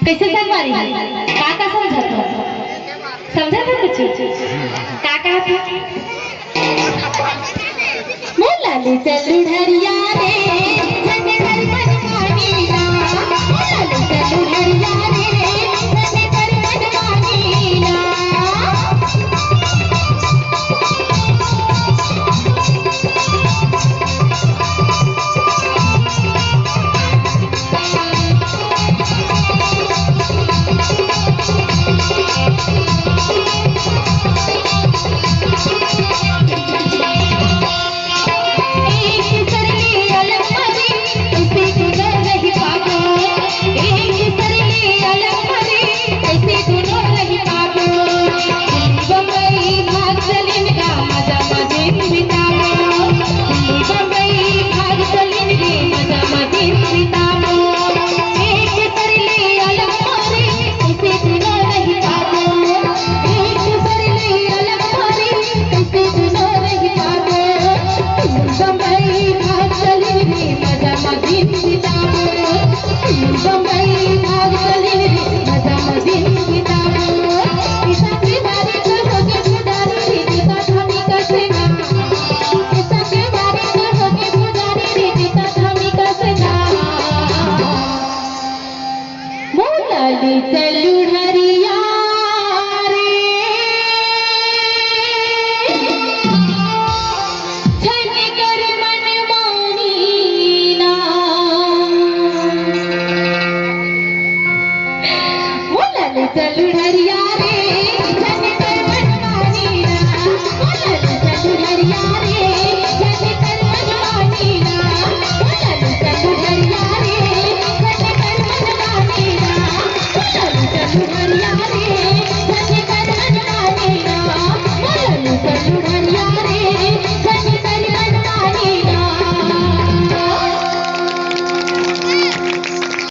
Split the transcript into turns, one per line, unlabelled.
कैसे संवारी का समझा था कुछ का कहा मोला ले चलू ढरिया रे जने कर मनमानी ना मोला ले चलू ढरिया रे जने कर मनमानी ना चलू ढरिया रे जने कर मनमानी ना मोला ले चलू ढरिया रे जने कर मनमानी ना मोला ले चलू ढरिया रे जने कर मनमानी ना मोला ले चलू ढरिया रे